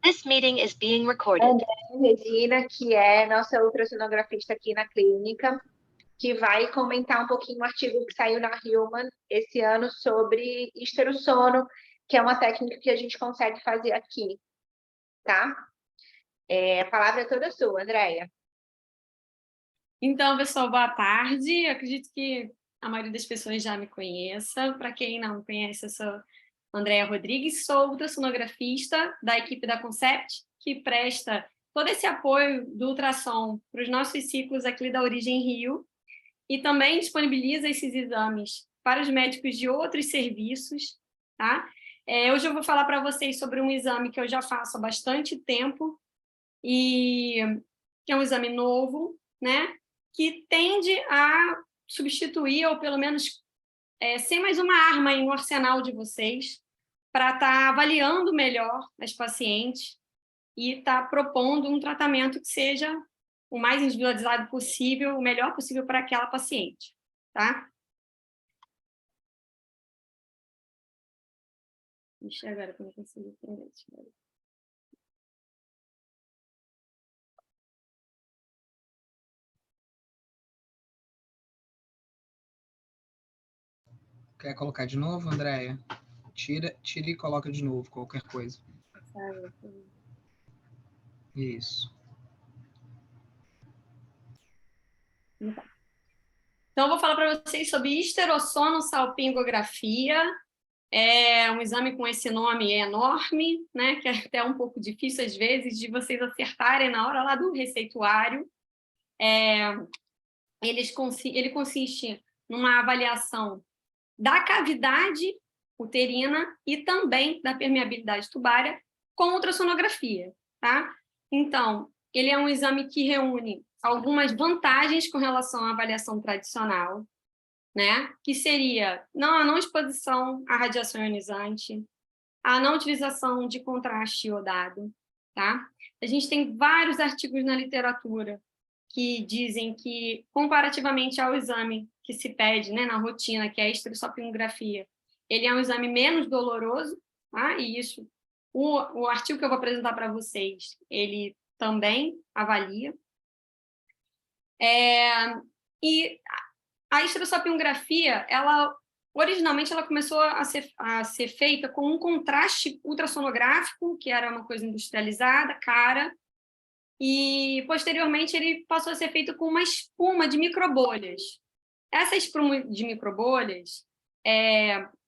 This meeting is being recorded. Andréia Regina, que é nossa ultrassonografista aqui na clínica, que vai comentar um pouquinho o artigo que saiu na Human esse ano sobre esterossono, que é uma técnica que a gente consegue fazer aqui, tá? A palavra é toda sua, Andréia. Então, pessoal, boa tarde. Eu acredito que a maioria das pessoas já me conheça. Para quem não me conhece, eu sou Andréia Rodrigues, sou ultrassonografista da equipe da Concept, que presta todo esse apoio do ultrassom para os nossos ciclos aqui da Origem Rio, e também disponibiliza esses exames para os médicos de outros serviços, tá? Hoje eu vou falar para vocês sobre um exame que eu já faço há bastante tempo, e que é um exame novo, né? Que tende a substituir, ou pelo menos ser mais uma arma no arsenal de vocês, para estar avaliando melhor as pacientes e estar propondo um tratamento que seja o mais individualizado possível, o melhor possível para aquela paciente, tá? Deixa eu agora, como eu consigo entender. Quer colocar de novo, Andréia? Tira e coloca de novo, qualquer coisa. Isso. Então, eu vou falar para vocês sobre esterossono-salpingografia. É um exame com esse nome enorme, né, que é até um pouco difícil, às vezes, de vocês acertarem na hora lá do receituário. Ele consiste numa avaliação da cavidade uterina e também da permeabilidade tubária com ultrassonografia, tá? Então, ele é um exame que reúne algumas vantagens com relação à avaliação tradicional, né? Que seria a não exposição à radiação ionizante, a não utilização de contraste iodado, tá? A gente tem vários artigos na literatura que dizem que, comparativamente ao exame que se pede, né, na rotina, que é a esterossalpingografia, ele é um exame menos doloroso, tá? E isso, o artigo que eu vou apresentar para vocês, ele também avalia. E a esterossalpingografia, originalmente, ela começou a ser feita com um contraste ultrassonográfico, que era uma coisa industrializada, cara, e, posteriormente, ele passou a ser feito com uma espuma de microbolhas. Essa espuma de microbolhas,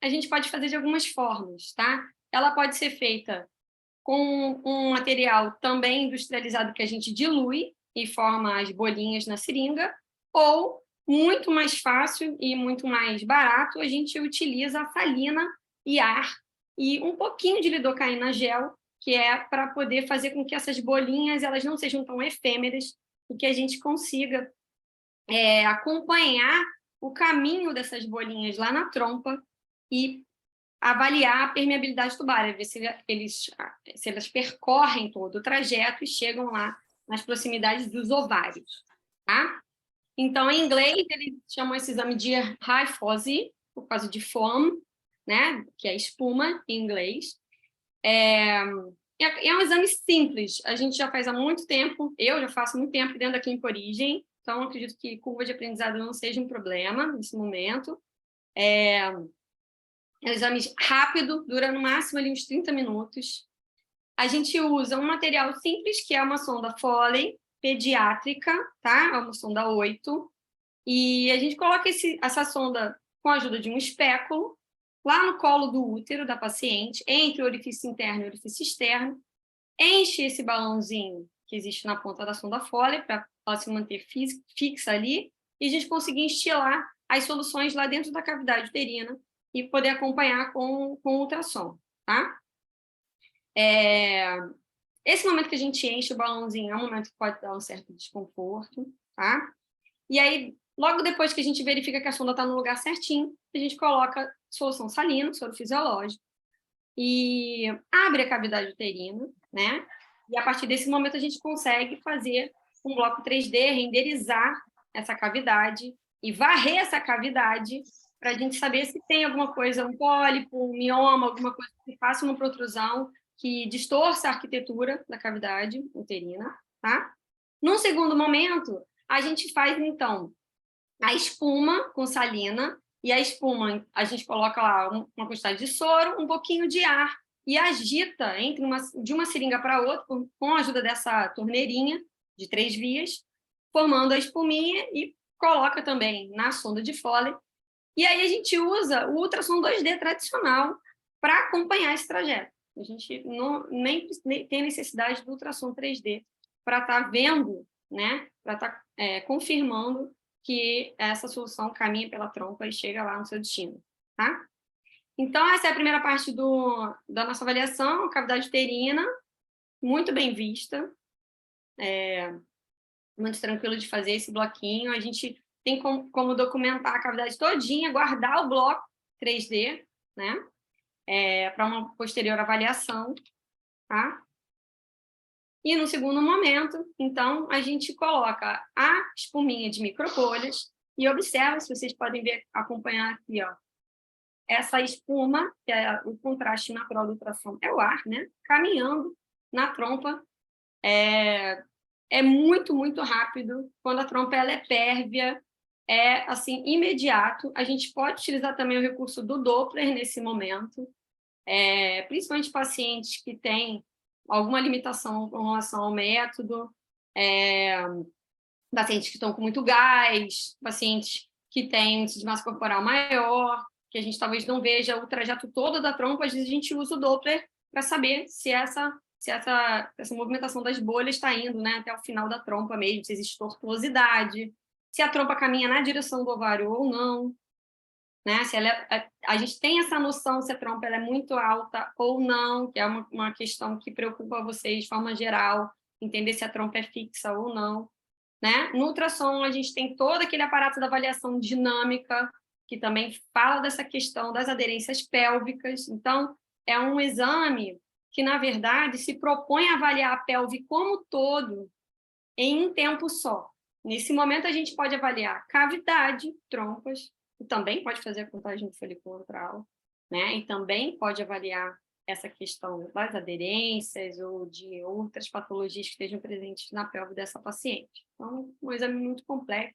a gente pode fazer de algumas formas, tá? Ela pode ser feita com um material também industrializado que a gente dilui e forma as bolinhas na seringa, ou, muito mais fácil e muito mais barato, a gente utiliza a salina e ar e um pouquinho de lidocaína gel, que é para poder fazer com que essas bolinhas elas não sejam tão efêmeras e que a gente consiga acompanhar o caminho dessas bolinhas lá na trompa e avaliar a permeabilidade tubária, ver se elas percorrem todo o trajeto e chegam lá nas proximidades dos ovários, tá? Então, em inglês, eles chamam esse exame de high fuzzy, por causa de foam, né? Que é espuma em inglês. É um exame simples, a gente já faz há muito tempo, eu já faço muito tempo dentro da Clínica Origem, então acredito que curva de aprendizado não seja um problema nesse momento. É um exame rápido, dura no máximo ali uns 30 minutos. A gente usa um material simples, que é uma sonda Foley pediátrica, tá? É uma sonda 8, e a gente coloca essa sonda com a ajuda de um espéculo lá no colo do útero da paciente, entre o orifício interno e o orifício externo, enche esse balãozinho que existe na ponta da sonda Foley para ela se manter fixa ali, e a gente conseguir instilar as soluções lá dentro da cavidade uterina e poder acompanhar com ultrassom, tá? Esse momento que a gente enche o balãozinho é um momento que pode dar um certo desconforto, tá? E aí, logo depois que a gente verifica que a sonda está no lugar certinho, a gente coloca solução salina, soro fisiológico, e abre a cavidade uterina, né? E a partir desse momento a gente consegue fazer um bloco 3D, renderizar essa cavidade e varrer essa cavidade para a gente saber se tem alguma coisa, um pólipo, um mioma, alguma coisa que faça uma protrusão que distorça a arquitetura da cavidade uterina, tá? Num segundo momento, a gente faz, então, a espuma com salina, e a espuma, a gente coloca lá uma quantidade de soro, um pouquinho de ar, e agita de uma seringa para outra, com a ajuda dessa torneirinha de 3 vias, formando a espuminha e coloca também na sonda de Foley. E aí a gente usa o ultrassom 2D tradicional para acompanhar esse trajeto. A gente nem tem necessidade do ultrassom 3D para estar vendo, né, para estar confirmando que essa solução caminha pela trompa e chega lá no seu destino, tá? Então, essa é a primeira parte da nossa avaliação, cavidade uterina, muito bem vista, muito tranquilo de fazer esse bloquinho. A gente tem como documentar a cavidade todinha, guardar o bloco 3D, né? Para uma posterior avaliação, tá? E no segundo momento, então, a gente coloca a espuminha de micropolhas e observa, se vocês podem ver, acompanhar aqui, ó, essa espuma, que é o contraste natural do ultrassom, é o ar, né? Caminhando na trompa. É muito, muito rápido. Quando a trompa ela é pérvia, é assim, imediato. A gente pode utilizar também o recurso do Doppler nesse momento, principalmente pacientes que têm alguma limitação com relação ao método, pacientes que estão com muito gás, pacientes que têm índice de massa corporal maior, que a gente talvez não veja o trajeto todo da trompa, às vezes a gente usa o Doppler para saber se essa movimentação das bolhas está indo, né, até o final da trompa mesmo, se existe tortuosidade, se a trompa caminha na direção do ovário ou não, né? Se a gente tem essa noção se a trompa ela é muito alta ou não, que é uma questão que preocupa vocês de forma geral, entender se a trompa é fixa ou não, né? No ultrassom, a gente tem todo aquele aparato da avaliação dinâmica, que também fala dessa questão das aderências pélvicas. Então, é um exame que, na verdade, se propõe a avaliar a pelve como todo em um tempo só. Nesse momento, a gente pode avaliar cavidade, trompas, e também pode fazer a contagem do folículo antral, né? E também pode avaliar essa questão das aderências ou de outras patologias que estejam presentes na pelve dessa paciente. Então, um exame muito completo,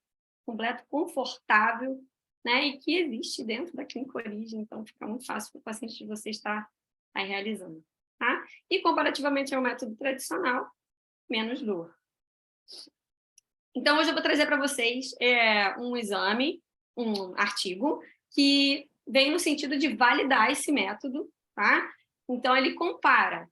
confortável, né? E que existe dentro da clínica origem, então fica muito fácil para o paciente de você estar aí realizando, tá? E comparativamente ao método tradicional, menos dor. Então, hoje eu vou trazer para vocês um exame, um artigo, que vem no sentido de validar esse método, tá? Então, ele compara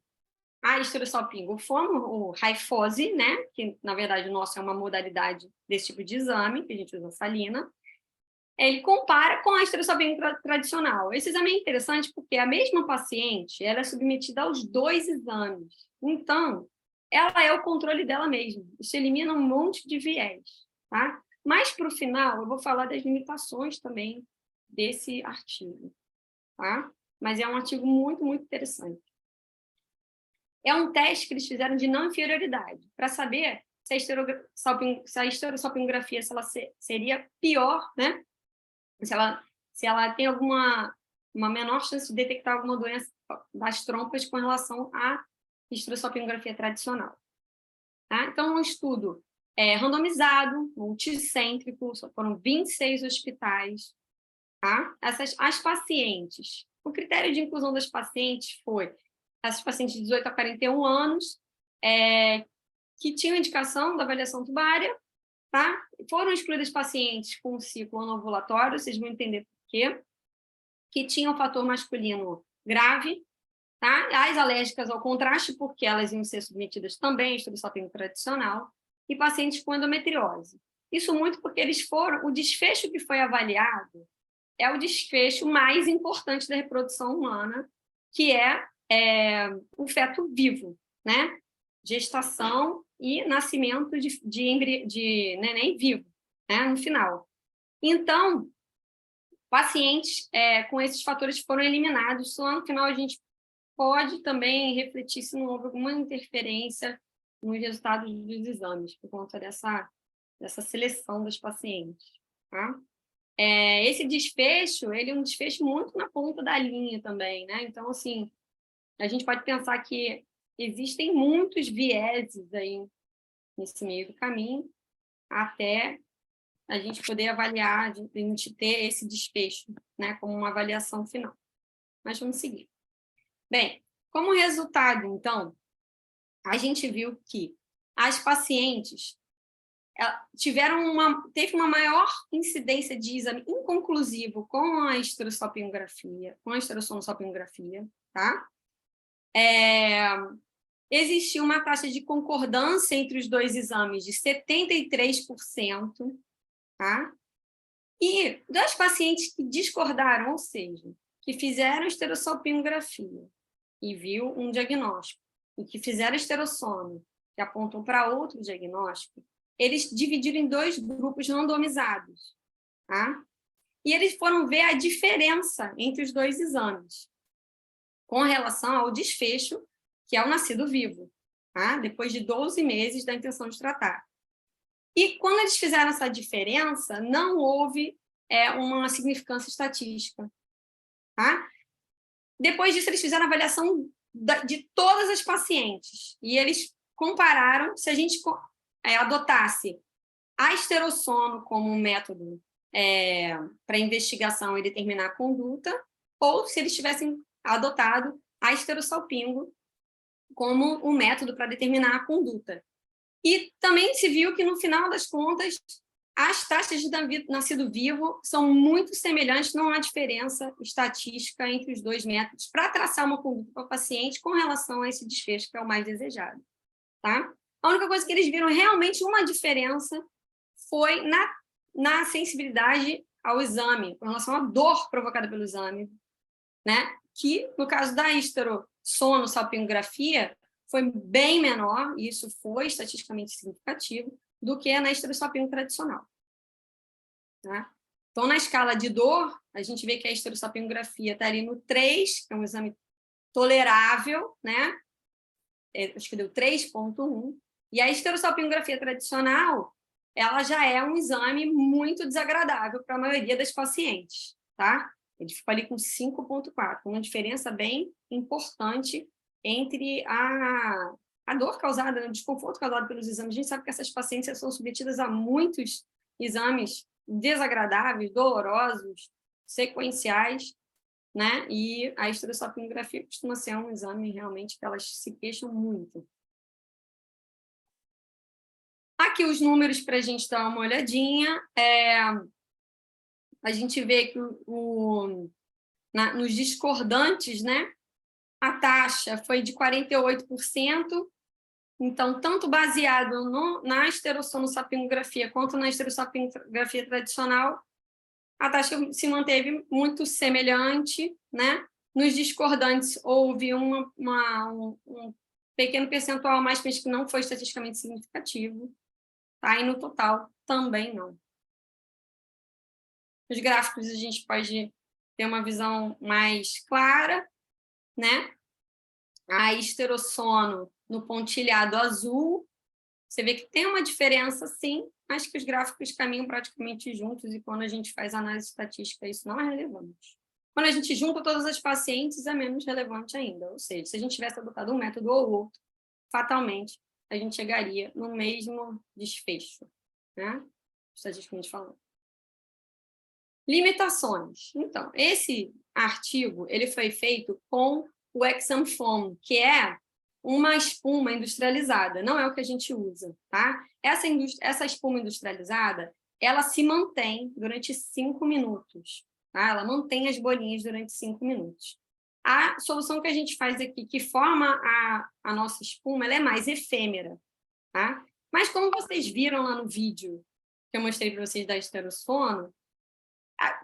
a histerosalpingo-FOMO, o Hyphose, né? Que, na verdade, o nosso é uma modalidade desse tipo de exame, que a gente usa salina. Ele compara com a histerosalpingo tradicional. Esse exame é interessante porque a mesma paciente ela é submetida aos 2 exames. Então, ela é o controle dela mesma. Isso elimina um monte de viés, tá? Mas, para o final, eu vou falar das limitações também desse artigo, tá? Mas é um artigo muito, muito interessante. É um teste que eles fizeram de não inferioridade, para saber se a histerosalpingografia seria pior, né? Se ela tem uma menor chance de detectar alguma doença das trompas com relação à histerosalpingografia tradicional. Tá? Então, um estudo randomizado, multicêntrico, foram 26 hospitais. Tá? As pacientes, o critério de inclusão das pacientes foi essas pacientes de 18 a 41 anos, que tinham indicação da avaliação tubária, tá? Foram excluídas pacientes com ciclo anovulatório, vocês vão entender por quê, que tinham fator masculino grave, tá? As alérgicas ao contraste, porque elas iam ser submetidas também a histerosalpingo tradicional, e pacientes com endometriose. Isso muito porque o desfecho que foi avaliado é o desfecho mais importante da reprodução humana, que é o feto vivo, né? Gestação e nascimento de neném vivo, né? No final. Então, pacientes com esses fatores foram eliminados, só no final a gente pode também refletir se não houve alguma interferência nos resultados dos exames, por conta dessa seleção dos pacientes, tá? esse desfecho, ele é um desfecho muito na ponta da linha também, né? Então, assim, a gente pode pensar que existem muitos vieses aí nesse meio do caminho, até a gente poder avaliar, a gente ter esse desfecho, né, como uma avaliação final. Mas vamos seguir. Bem, como resultado, então, a gente viu que as pacientes teve uma maior incidência de exame inconclusivo com a esterossalpingografia, com a esterossonosalpingografia, tá? Existia uma taxa de concordância entre os dois exames de 73%, tá? E das pacientes que discordaram, ou seja, que fizeram esterossalpingografia e viu um diagnóstico, e que fizeram esterossono, que apontam para outro diagnóstico, eles dividiram em 2 grupos randomizados, tá? E eles foram ver a diferença entre os 2 exames, com relação ao desfecho, que é o nascido vivo, tá? Depois de 12 meses da intenção de tratar. E quando eles fizeram essa diferença, não houve uma significância estatística, tá? Depois disso, eles fizeram a avaliação de todas as pacientes, e eles compararam se a gente adotasse a esterossono como um método para investigação e determinar a conduta, ou se eles tivessem adotado a esterossalpingo como um método para determinar a conduta. E também se viu que, no final das contas, as taxas de nascido vivo são muito semelhantes, não há diferença estatística entre os 2 métodos para traçar uma conduta para o paciente com relação a esse desfecho que é o mais desejado, tá? A única coisa que eles viram realmente uma diferença foi na sensibilidade ao exame, com relação à dor provocada pelo exame, né? Que, no caso da esterossonosalpingografia, foi bem menor, e isso foi estatisticamente significativo, do que na esterossalpingo tradicional. Tá? Então, na escala de dor, a gente vê que a esterossalpingografia está ali no 3, que é um exame tolerável, né? Acho que deu 3,1, e a esterossalpingografia tradicional, ela já é um exame muito desagradável para a maioria das pacientes, tá? Ele ficou ali com 5,4, uma diferença bem importante entre a dor causada, o desconforto causado pelos exames. A gente sabe que essas pacientes são submetidas a muitos exames desagradáveis, dolorosos, sequenciais, né? E a esterossalpingografia costuma ser um exame realmente que elas se queixam muito. Aqui os números para a gente dar uma olhadinha. A gente vê que nos discordantes, né, a taxa foi de 48%, então, tanto baseado na esterossonosalpingografia quanto na esterossalpingografia tradicional, a taxa se manteve muito semelhante, né? Nos discordantes, houve um pequeno percentual a mais, mas que não foi estatisticamente significativo, tá? E no total, também não. Nos gráficos, a gente pode ter uma visão mais clara, né? A esterossono no pontilhado azul, você vê que tem uma diferença, sim, mas que os gráficos caminham praticamente juntos, e quando a gente faz análise estatística, isso não é relevante. Quando a gente junta todas as pacientes, é menos relevante ainda. Ou seja, se a gente tivesse adotado um método ou outro, fatalmente, a gente chegaria no mesmo desfecho, né? Estatisticamente falando. Limitações. Então, esse artigo ele foi feito com o exam foam, que é uma espuma industrializada, não é o que a gente usa, tá? Essa espuma industrializada, ela se mantém durante 5 minutos, tá? Ela mantém as bolinhas durante 5 minutos. A solução que a gente faz aqui, que forma a nossa espuma, ela é mais efêmera, tá? Mas como vocês viram lá no vídeo que eu mostrei para vocês da esterossono,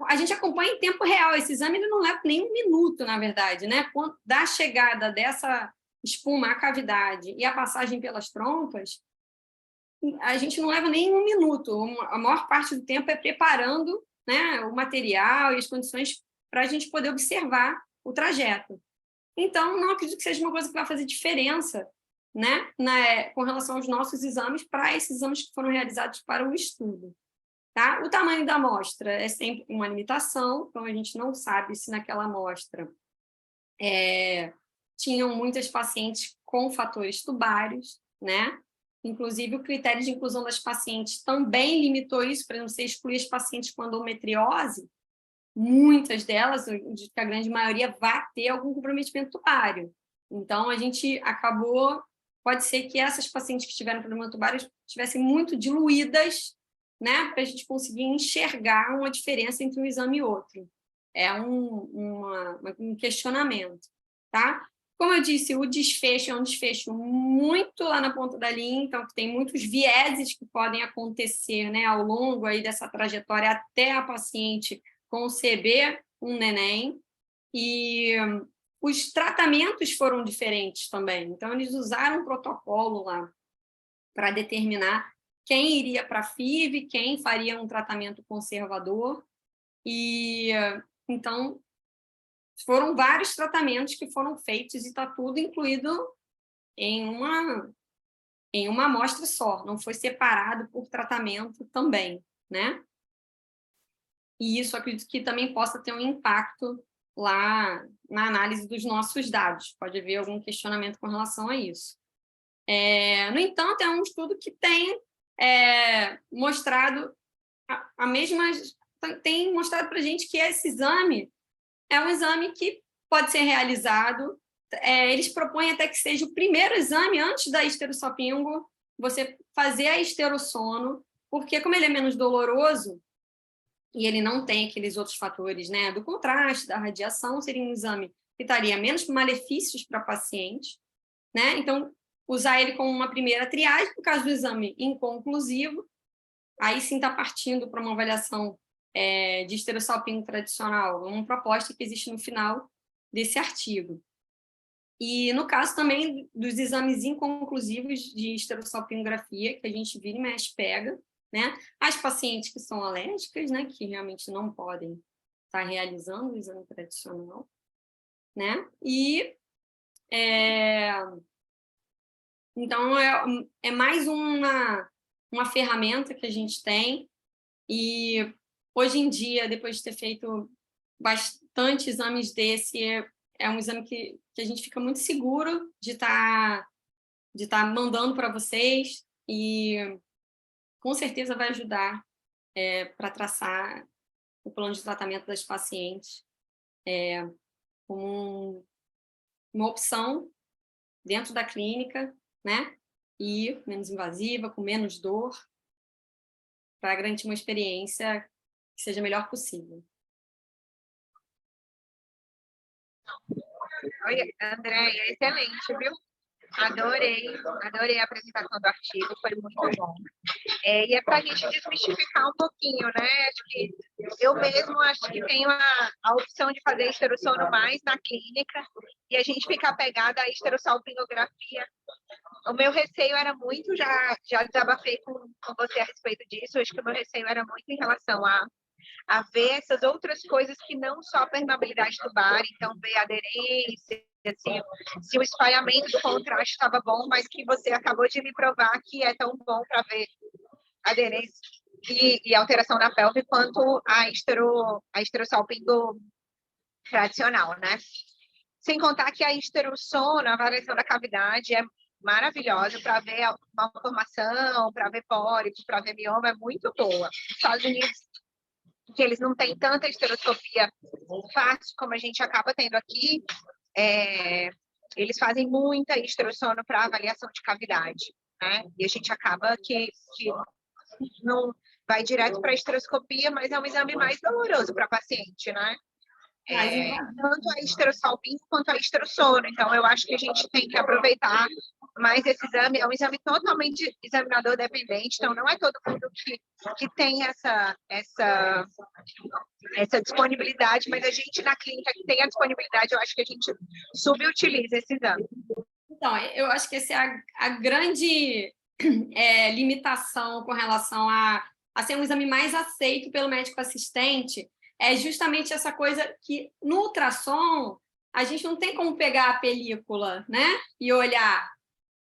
a gente acompanha em tempo real. Esse exame ele não leva nem 1 minuto, na verdade, né? Da chegada dessa espuma à cavidade e a passagem pelas trompas, a gente não leva nem 1 minuto. A maior parte do tempo é preparando, né, o material e as condições para a gente poder observar o trajeto. Então, não acredito que seja uma coisa que vai fazer diferença, né, com relação aos nossos exames para esses exames que foram realizados para o estudo. Tá? O tamanho da amostra é sempre uma limitação, então a gente não sabe se naquela amostra tinham muitas pacientes com fatores tubários, né? Inclusive, o critério de inclusão das pacientes também limitou isso, para não ser excluir as pacientes com endometriose. Muitas delas, a grande maioria, vai ter algum comprometimento tubário. Então, a gente acabou... Pode ser que essas pacientes que tiveram problema tubário estivessem muito diluídas, né, para a gente conseguir enxergar uma diferença entre um exame e outro. É um questionamento, tá? Como eu disse, o desfecho é um desfecho muito lá na ponta da linha, então tem muitos vieses que podem acontecer, né, ao longo aí dessa trajetória até a paciente conceber um neném, e os tratamentos foram diferentes também. Então, eles usaram um protocolo lá para determinar quem iria para a FIV, quem faria um tratamento conservador. E, então, foram vários tratamentos que foram feitos e está tudo incluído em uma amostra só. Não foi separado por tratamento também, né? E isso, acredito que também possa ter um impacto lá na análise dos nossos dados. Pode haver algum questionamento com relação a isso. No entanto, é um estudo que tem mostrado tem mostrado para a gente que esse exame é um exame que pode ser realizado. Eles propõem até que seja o primeiro exame antes da esterossalpingo, você fazer a esterossono, porque como ele é menos doloroso e ele não tem aqueles outros fatores, né, do contraste, da radiação, seria um exame que traria menos malefícios para a paciente, né? Então, usar ele como uma primeira triagem, no caso do exame inconclusivo, aí sim está partindo para uma avaliação de esterossalpingo tradicional, uma proposta que existe no final desse artigo. E no caso também dos exames inconclusivos de esterossalpingografia, que a gente vira e mexe pega, né? As pacientes que são alérgicas, né, que realmente não podem estar realizando o exame tradicional, né? E então é mais uma ferramenta que a gente tem, e hoje em dia, depois de ter feito bastante exames desse, é um exame que a gente fica muito seguro de estar mandando para vocês, e com certeza vai ajudar para traçar o plano de tratamento das pacientes como uma opção dentro da clínica, né? E menos invasiva, com menos dor, para garantir uma experiência que seja a melhor possível. Oi, Andréia, excelente, viu? Adorei a apresentação do artigo, foi muito bom. E é para a gente desmistificar um pouquinho, né? Acho que eu mesmo acho que tenho a opção de fazer esterossono mais na clínica, e a gente fica apegada à esterossalpingografia. O meu receio era muito, já desabafei com você a respeito disso, acho que o meu receio era muito em relação a ver essas outras coisas que não só a permeabilidade tubar, então ver a aderência, assim, se o espalhamento do contraste estava bom, mas que você acabou de me provar que é tão bom para ver aderência e alteração na pelve quanto a esterossalpingo tradicional, né? Sem contar que a esterossono, a variação da cavidade, é maravilhosa para ver malformação, para ver pólipo, para ver mioma, é muito boa. Nos Estados Unidos, que eles não têm tanta esteroscopia fácil como a gente acaba tendo aqui, eles fazem muita esterossono para avaliação de cavidade, né? E a gente acaba que não vai direto para a esteroscopia, mas é um exame mais doloroso para a paciente, né? Tanto a esterossalpingo quanto a esterossono. Então, eu acho que a gente tem que aproveitar mais esse exame. É um exame totalmente examinador dependente, então não é todo mundo que tem essa disponibilidade, mas a gente na clínica que tem a disponibilidade, eu acho que a gente subutiliza esse exame. Então, eu acho que essa é a grande limitação com relação a ser um exame mais aceito pelo médico assistente, é justamente essa coisa que no ultrassom a gente não tem como pegar a película, né, e olhar,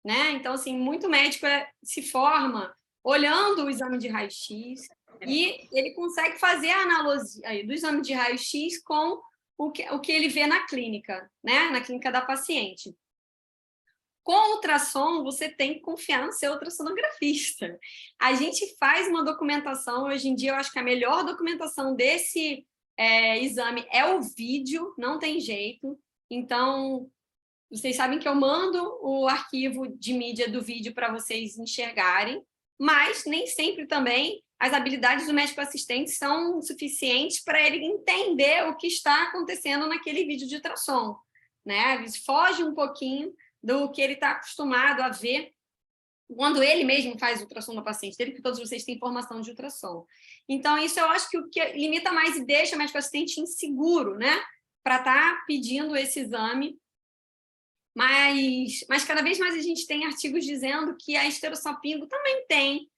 né? Então, assim, muito médico se forma olhando o exame de raio-x, E ele consegue fazer a analogia do exame de raio-x com o que ele vê na clínica, né? Na clínica da paciente. Com ultrassom, você tem que confiar no seu ultrassonografista. A gente faz uma documentação, hoje em dia eu acho que a melhor documentação desse exame é o vídeo, não tem jeito. Então, vocês sabem que eu mando o arquivo de mídia do vídeo para vocês enxergarem, mas nem sempre também as habilidades do médico assistente são suficientes para ele entender o que está acontecendo naquele vídeo de ultrassom, né? Eles fogem um pouquinho do que ele está acostumado a ver quando ele mesmo faz ultrassom no paciente dele, que todos vocês têm informação de ultrassom. Então, isso eu acho que o que limita mais e deixa o médico assistente inseguro, né? Para estar pedindo esse exame. Mas cada vez mais a gente tem artigos dizendo que a esterossalpingo também tem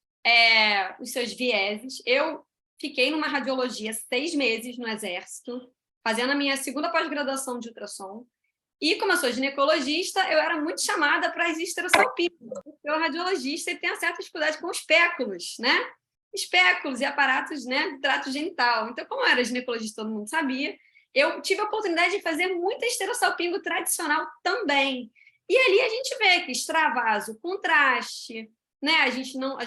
os seus vieses. Eu fiquei numa radiologia 6 meses no Exército, fazendo a minha segunda pós-graduação de ultrassom. E, como eu sou ginecologista, eu era muito chamada para as esterossalpingos, porque o radiologista tem uma certa dificuldade com espéculos, né? Espéculos e aparatos, né, de trato genital. Então, como eu era ginecologista, todo mundo sabia, eu tive a oportunidade de fazer muita esterossalpingo tradicional também. E ali a gente vê que extravaso, contraste, né?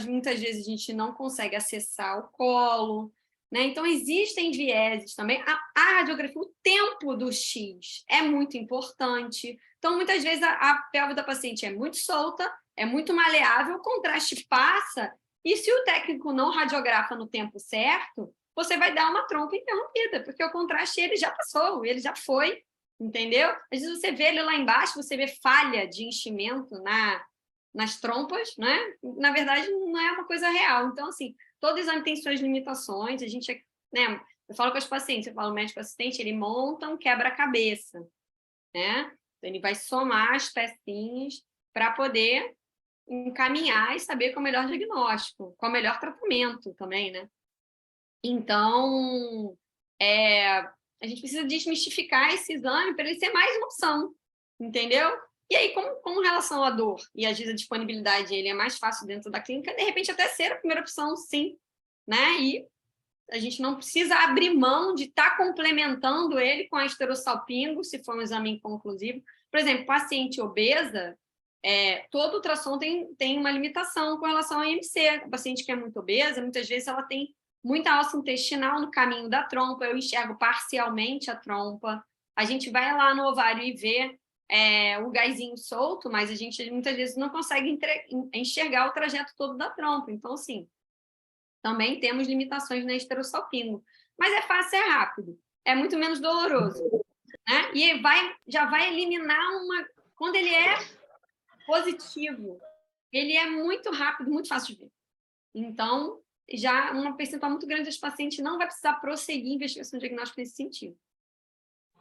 Muitas vezes a gente não consegue acessar o colo, né? Então, existem vieses também. A radiografia, o tempo do X é muito importante. Então, muitas vezes, a pelve da paciente é muito solta, é muito maleável, o contraste passa, e se o técnico não radiografa no tempo certo, você vai dar uma trompa interrompida, porque o contraste ele já passou, ele já foi, entendeu? Às vezes você vê ele lá embaixo, você vê falha de enchimento nas trompas, né? Na verdade, não é uma coisa real. Então, assim, todo exame tem suas limitações, a gente, né? Eu falo com os pacientes, eu falo, o médico assistente, ele monta um quebra-cabeça, né? Então, ele vai somar as pecinhas para poder encaminhar e saber qual é o melhor diagnóstico, qual é o melhor tratamento também, né? Então, a gente precisa desmistificar esse exame para ele ser mais uma opção, entendeu? E aí, com relação à dor e às vezes a disponibilidade, ele é mais fácil dentro da clínica, de repente até ser a primeira opção, sim, né? E a gente não precisa abrir mão de estar complementando ele com a esterossalpingo, se for um exame inconclusivo. Por exemplo, paciente obesa, todo ultrassom tem uma limitação com relação ao IMC. A paciente que é muito obesa, muitas vezes ela tem muita alça intestinal no caminho da trompa, eu enxergo parcialmente a trompa. A gente vai lá no ovário e vê o gásinho solto, mas a gente muitas vezes não consegue enxergar o trajeto todo da trompa. Então, assim, também temos limitações na esterossalpingo. Mas é fácil, é rápido. É muito menos doloroso, né? E já vai eliminar quando ele é positivo, ele é muito rápido, muito fácil de ver. Então, já uma percentual muito grande dos pacientes não vai precisar prosseguir investigação diagnóstica nesse sentido.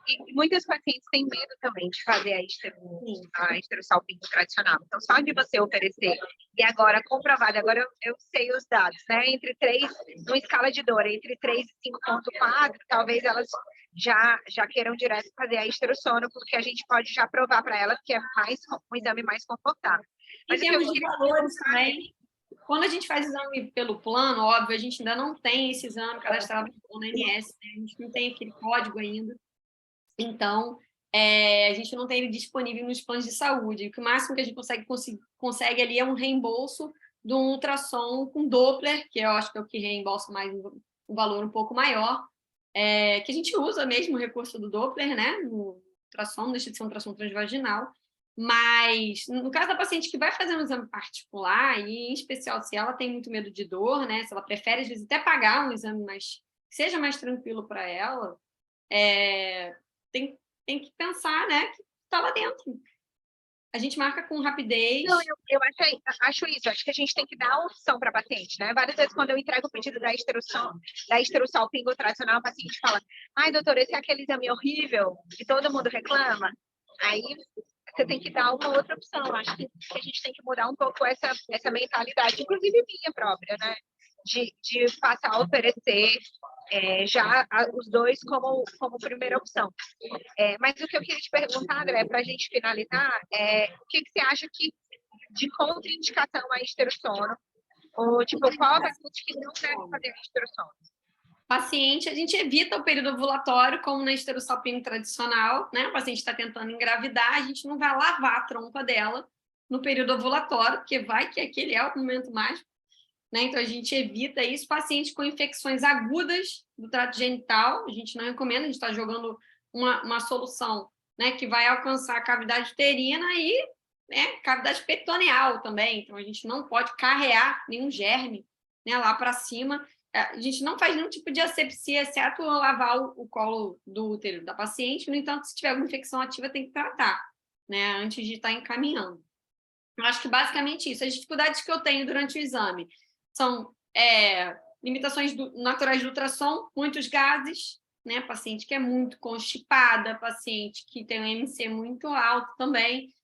E muitos pacientes têm medo também de fazer a esterossalpingo tradicional. Então, só de você oferecer, e agora comprovado, agora eu sei os dados, né? Entre 3, numa escala de dor, entre 3 e 5,4, talvez elas já queiram direto fazer a esterossono, porque a gente pode já provar para elas que é um exame mais confortável. Mas em termos de valores também, quando a gente faz exame pelo plano, óbvio, a gente ainda não tem esse exame cadastrado no ONS, né? A gente não tem aquele código ainda. Então, a gente não tem ele disponível nos planos de saúde. O máximo que a gente consegue ali é um reembolso de um ultrassom com Doppler, que eu acho que é o que reembolsa mais um valor um pouco maior, que a gente usa mesmo o recurso do Doppler, né? No ultrassom, não deixa de ser um ultrassom transvaginal. Mas, no caso da paciente que vai fazer um exame particular, e em especial se ela tem muito medo de dor, né? Se ela prefere, às vezes, até pagar um exame que seja mais tranquilo para ela, tem que pensar, né, que está lá dentro. A gente marca com rapidez. Não, eu acho isso. Acho que a gente tem que dar a opção para a paciente, né? Várias vezes, quando eu entrego o pedido da esterossalpingo tradicional, a paciente fala: ai, doutora, esse é aquele exame horrível que todo mundo reclama. Aí você tem que dar uma outra opção. Acho que a gente tem que mudar um pouco essa mentalidade, inclusive minha própria, né? De passar a oferecer já os dois como primeira opção. Mas o que eu queria te perguntar, André, para a gente finalizar, o que você acha que de contraindicação à esterossono Ou, tipo, qual a paciente que não deve fazer a menstruação? Paciente, a gente evita o período ovulatório, como na esterossalpingo tradicional, né? O paciente está tentando engravidar, a gente não vai lavar a trompa dela no período ovulatório, porque vai que aquele é o momento mágico, né? Então, a gente evita isso. Paciente com infecções agudas do trato genital, a gente não recomenda, a gente está jogando uma solução, né, que vai alcançar a cavidade uterina e, né, cavidade peritoneal também. Então, a gente não pode carrear nenhum germe, né, lá para cima. A gente não faz nenhum tipo de asepsia, exceto lavar o colo do útero da paciente. No entanto, se tiver alguma infecção ativa, tem que tratar, né, antes de estar encaminhando. Eu acho que basicamente isso. As dificuldades que eu tenho durante o exame são limitações naturais do ultrassom, muitos gases, né? Paciente que é muito constipada, paciente que tem um MC muito alto também.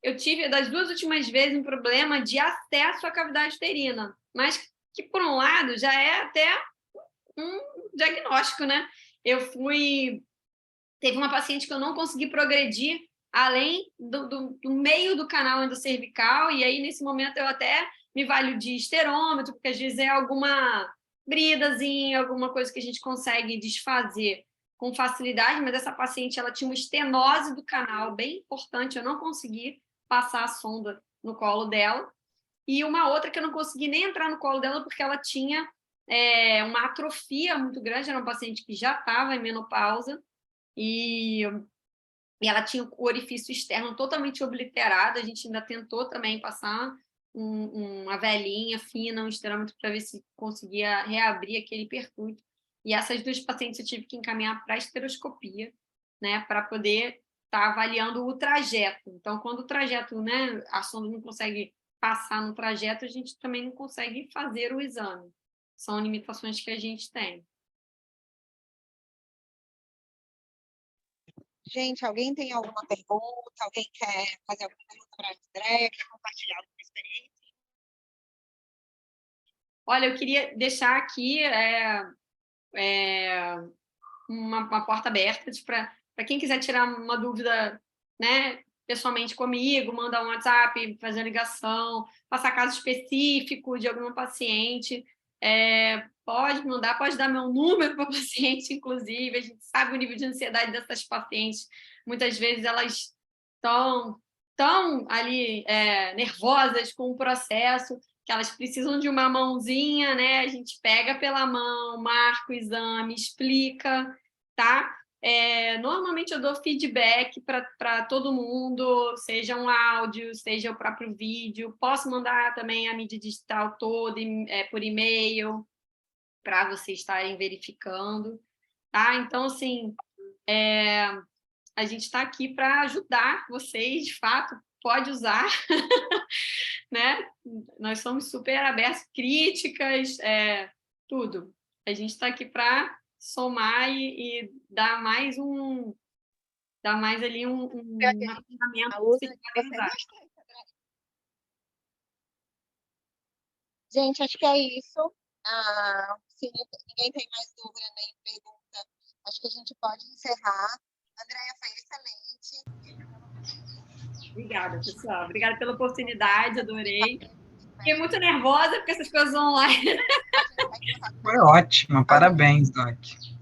Eu tive, das 2 últimas vezes, um problema de acesso à cavidade uterina, mas que, por um lado, já é até um diagnóstico, né? Teve uma paciente que eu não consegui progredir além do meio do canal endocervical, e aí, nesse momento, eu até me valho de esterômetro, porque às vezes é alguma bridazinha, alguma coisa que a gente consegue desfazer com facilidade, mas essa paciente ela tinha uma estenose do canal bem importante, eu não consegui passar a sonda no colo dela, e uma outra que eu não consegui nem entrar no colo dela porque ela tinha uma atrofia muito grande, era uma paciente que já estava em menopausa, e ela tinha o orifício externo totalmente obliterado. A gente ainda tentou também passar uma velinha fina, um esterômetro, para ver se conseguia reabrir aquele percurso. E essas 2 pacientes eu tive que encaminhar para a esteroscopia, né, para poder estar avaliando o trajeto. Então, quando o trajeto, né, a sonda não consegue passar no trajeto, a gente também não consegue fazer o exame. São limitações que a gente tem. Gente, alguém tem alguma pergunta? Alguém quer fazer alguma pergunta para a Andréia? Quer compartilhar alguma experiência? Olha, eu queria deixar aqui uma porta aberta para quem quiser tirar uma dúvida, né, pessoalmente comigo, mandar um WhatsApp, fazer uma ligação, passar caso específico de alguma paciente. Pode mandar, pode dar meu número para a paciente, inclusive. A gente sabe o nível de ansiedade dessas pacientes. Muitas vezes elas estão tão ali nervosas com o processo que elas precisam de uma mãozinha, né? A gente pega pela mão, marca o exame, explica, tá? Normalmente eu dou feedback para todo mundo, seja um áudio, seja o próprio vídeo. Posso mandar também a mídia digital toda por e-mail para vocês estarem verificando, tá? Então, assim, a gente está aqui para ajudar vocês, de fato, pode usar, né? Nós somos super abertos, críticas, tudo. A gente está aqui para somar e dar mais ali um treinamento. Gente, acho que é isso. Se ninguém tem mais dúvida nem pergunta, acho que a gente pode encerrar. Andréia, foi excelente. Obrigada, pessoal. Obrigada pela oportunidade, adorei. Fiquei muito nervosa porque essas coisas online. Foi ótimo, parabéns, Doc.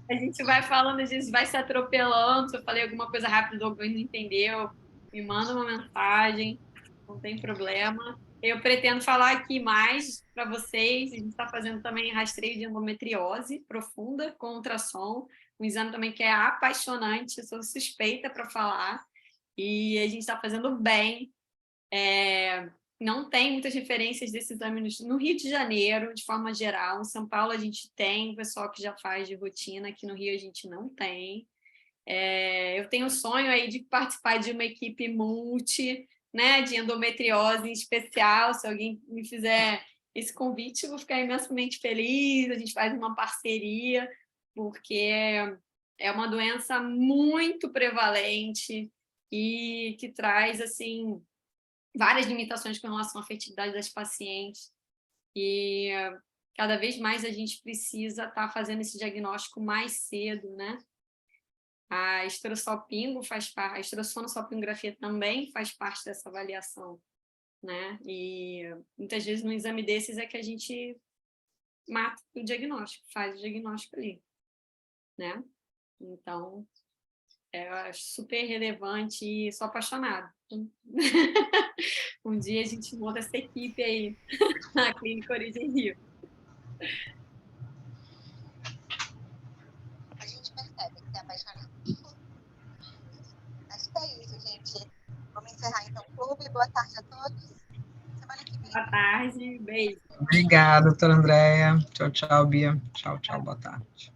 A gente vai falando, a gente vai se atropelando. Se eu falei alguma coisa rápida ou alguém não entendeu, me manda uma mensagem, não tem problema. Eu pretendo falar aqui mais para vocês. A gente está fazendo também rastreio de endometriose profunda com ultrassom, um exame também que é apaixonante, eu sou suspeita para falar. E a gente está fazendo bem. Não tem muitas referências desse exame no Rio de Janeiro, de forma geral. Em São Paulo a gente tem o pessoal que já faz de rotina, aqui no Rio a gente não tem. Eu tenho o sonho aí de participar de uma equipe multi, né, de endometriose em especial. Se alguém me fizer esse convite, eu vou ficar imensamente feliz. A gente faz uma parceria, porque é uma doença muito prevalente e que traz, assim, várias limitações com relação à fertilidade das pacientes, e cada vez mais a gente precisa estar fazendo esse diagnóstico mais cedo, né? A esterossalpingo faz parte, a esterossonosalpingografia também faz parte dessa avaliação, né? E muitas vezes no exame desses é que a gente mata o diagnóstico, faz o diagnóstico ali, né? Então, eu acho super relevante e sou apaixonada. Um dia a gente monta essa equipe aí na Clínica Origem Rio. A gente percebe que é apaixonado. Acho que é isso, gente. Vamos encerrar então o clube. Boa tarde a todos. Semana que vem. Boa tarde, beijo. Obrigada, doutora Andréia. Tchau, tchau, Bia. Tchau, tchau, boa tarde.